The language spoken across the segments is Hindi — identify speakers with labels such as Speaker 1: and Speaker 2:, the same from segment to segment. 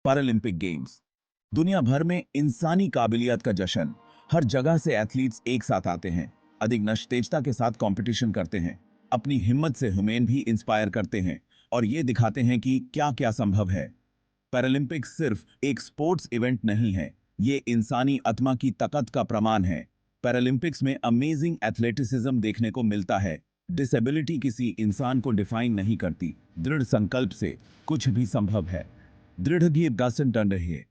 Speaker 1: पैरालंपिक गेम्स दुनिया भर में इंसानी काबिलियत का जश्न। हर जगह से एथलीट्स एक साथ आते हैं, अधिक नशतेजता के साथ कंपटीशन करते हैं, अपनी हिम्मत से ह्यूमेन भी इंस्पायर करते हैं और ये दिखाते हैं कि क्या क्या संभव है। पैरालंपिक्स सिर्फ एक स्पोर्ट्स इवेंट नहीं है, ये इंसानी आत्मा की ताकत का प्रमाण है। पैरालंपिक्स में अमेजिंग एथलेटिसिज्म देखने को मिलता है। डिसेबिलिटी किसी इंसान को डिफाइन नहीं करती, दृढ़ संकल्प से कुछ भी संभव है। दृढ़ भी दासन टन रही है।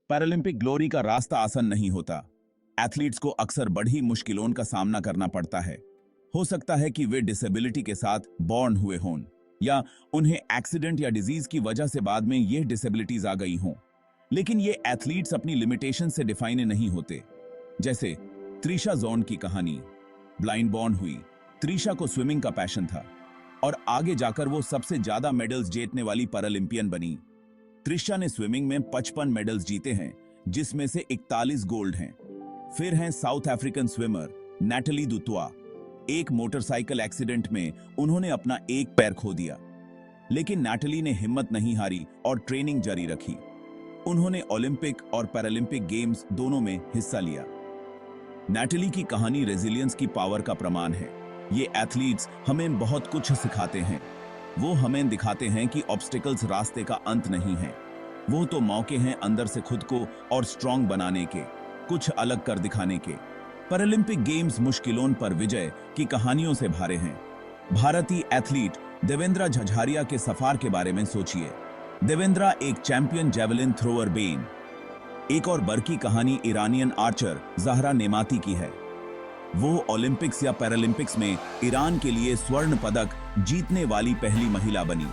Speaker 1: पैरालंपिक ग्लोरी का रास्ता आसान नहीं होता। एथलीट्स को अक्सर बड़ी मुश्किलों का सामना करना पड़ता है। हो सकता है कि वे डिसेबिलिटी के साथ बॉर्न हुए हों या उन्हें एक्सीडेंट या डिजीज की वजह से बाद में ये डिसेबिलिटीज आ गई हों। लेकिन ये एथलीट्स अपनी लिमिटेशन से डिफाइन नहीं होते। जैसे त्रिशा जोन की कहानी। ब्लाइंड बॉर्न हुई, त्रिशा को स्विमिंग का पैशन था और आगे जाकर वो सबसे ज्यादा मेडल्स जीतने वाली पैरालंपियन बनी। त्रिशा ने स्विमिंग में 55 मेडल्स जीते हैं, जिसमें से 41 गोल्ड हैं। फिर हैं साउथ अफ्रीकन स्विमर नैटली दुतुआ। एक मोटरसाइकिल एक्सीडेंट में उन्होंने अपना एक पैर खो दिया, लेकिन नैटली ने हिम्मत नहीं हारी और ट्रेनिंग जारी रखी। उन्होंने ओलंपिक और पैरालंपिक गेम्स दोनों में हिस्सा लिया। नैटली की कहानी रेजिलियंस की पावर का प्रमाण है। ये एथलीट्स हमें बहुत कुछ सिखाते हैं। वो हमें दिखाते हैं कि ऑब्स्टिकल्स रास्ते का अंत नहीं है, वो तो मौके हैं अंदर से खुद को और स्ट्रांग बनाने के, कुछ अलग कर दिखाने के। पैरालंपिक गेम्स मुश्किलों पर विजय की कहानियों से भरे हैं। भारतीय एथलीट देवेंद्र झझारिया के सफर के बारे में सोचिए। देवेंद्र एक चैंपियन जेवलिन थ्रोअर बेन। एक और बरकी कहानी ईरानियन आर्चर जहरा नेमाती की है। वो ओलंपिक्स या पैरालंपिक्स में ईरान के लिए स्वर्ण पदक जीतने वाली पहली महिला बनी।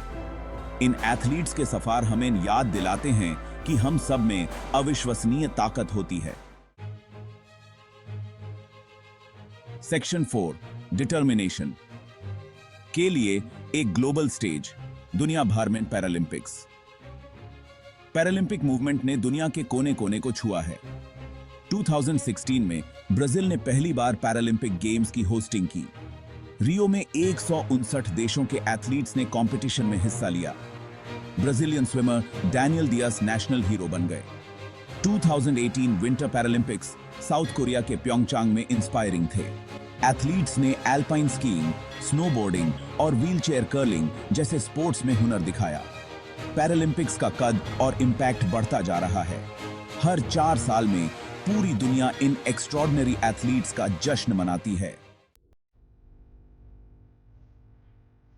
Speaker 1: इन एथलीट्स के सफर हमें याद दिलाते हैं कि हम सब में अविश्वसनीय ताकत होती है। सेक्शन 4 डिटर्मिनेशन के लिए एक ग्लोबल स्टेज। दुनिया भर में पैरालंपिक्स। पैरालंपिक मूवमेंट ने दुनिया के कोने कोने को छुआ है। 2016 में ब्राजील ने पहली बार पैरालंपिक गेम्स की होस्टिंग की। रियो में 159 देशों के एथलीट्स ने कंपटीशन में हिस्सा लिया। Brazilian swimmer Daniel diyas national hero बन गए। 2018 विंटर पैरालंपिक्स साउथ कोरिया के प्योंगचांग में इंस्पायरिंग थे। एथलीट्स ने एल्पाइन स्कीइंग, स्नोबोर्डिंग और व्हीलचेयर कर्लिंग जैसे स्पोर्ट्स में हुनर दिखाया। पैरालंपिक्स का कद और इंपैक्ट बढ़ता जा रहा है। हर 4 साल में पूरी दुनिया इन एक्स्ट्रॉर्डिनरी एथलीट्स का जश्न मनाती है।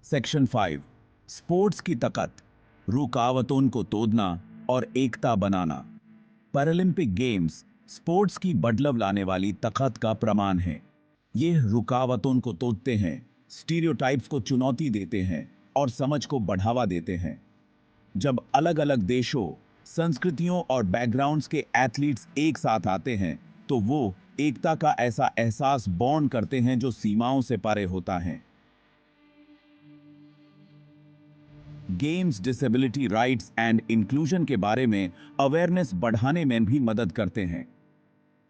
Speaker 1: सेक्शन 5 स्पोर्ट्स की ताकत, रुकावटों को तोड़ना और एकता बनाना। पैरालंपिक गेम्स स्पोर्ट्स की बदलाव लाने वाली ताकत का प्रमाण है। ये रुकावटों को तोड़ते हैं, स्टीरियोटाइप्स को चुनौती देते हैं और समझ को बढ़ावा देते हैं। जब अलग अलग देशों, संस्कृतियों और बैकग्राउंड्स के एथलीट्स एक साथ आते हैं तो वो एकता का ऐसा एहसास बॉन्ड करते हैं जो सीमाओं से परे होता है। Games disability rights and inclusion के बारे में अवेयरनेस बढ़ाने में भी मदद करते हैं।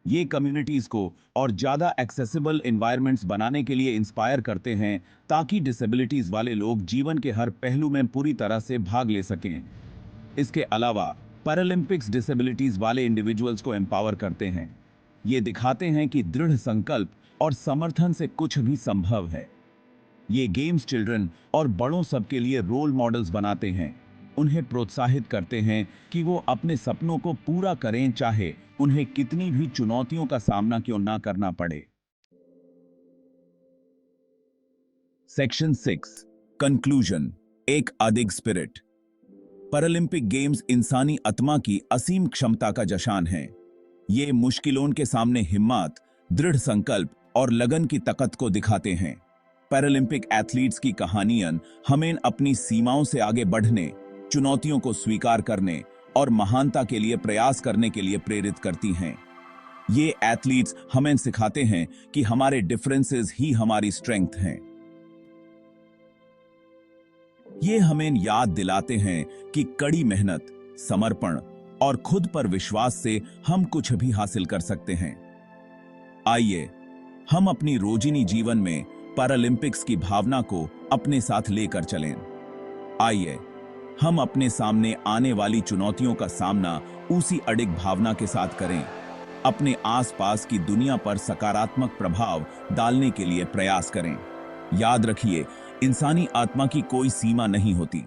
Speaker 1: ये कम्युनिटीज को और ज्यादा एक्सेसिबल एनवायरनमेंट्स बनाने के लिए इंस्पायर करते हैं ताकि डिसेबिलिटीज वाले लोग जीवन के हर पहलू में पूरी तरह से भाग ले सकें। इसके अलावा पैरालंपिक्स डिसेबिलिटीज वाले इंडिविजुअल्स को एम्पावर करते हैं। ये दिखाते हैं कि दृढ़ संकल्प और समर्थन से कुछ भी संभव है। ये गेम्स चिल्ड्रन और बड़ों सबके लिए रोल मॉडल्स बनाते हैं। उन्हें प्रोत्साहित करते हैं कि वो अपने सपनों को पूरा करें, चाहे उन्हें कितनी भी चुनौतियों का सामना क्यों ना करना पड़े। सेक्शन 6 कंक्लूजन, एक अडिग स्पिरिट। पैरालंपिक गेम्स इंसानी आत्मा की असीम क्षमता का जश्न है। ये मुश्किलों के सामने हिम्मत, दृढ़ संकल्प और लगन की ताकत को दिखाते हैं। पैरालंपिक एथलीट्स की कहानियां हमें अपनी सीमाओं से आगे बढ़ने, चुनौतियों को स्वीकार करने और महानता के लिए प्रयास करने के लिए प्रेरित करती हैं। ये एथलीट्स हमें सिखाते हैं कि हमारे डिफरेंसेस ही हमारी स्ट्रेंथ हैं। ये हमें याद दिलाते हैं कि कड़ी मेहनत, समर्पण और खुद पर विश्वास से हम कुछ भी हासिल कर सकते हैं। आइए हम अपनी रोजिनी जीवन में पैरालंपिक्स की भावना को अपने साथ लेकर चलें। आइए हम अपने सामने आने वाली चुनौतियों का सामना उसी अडिग भावना के साथ करें। अपने आसपास की दुनिया पर सकारात्मक प्रभाव डालने के लिए प्रयास करें। याद रखिए, इंसानी आत्मा की कोई सीमा नहीं होती।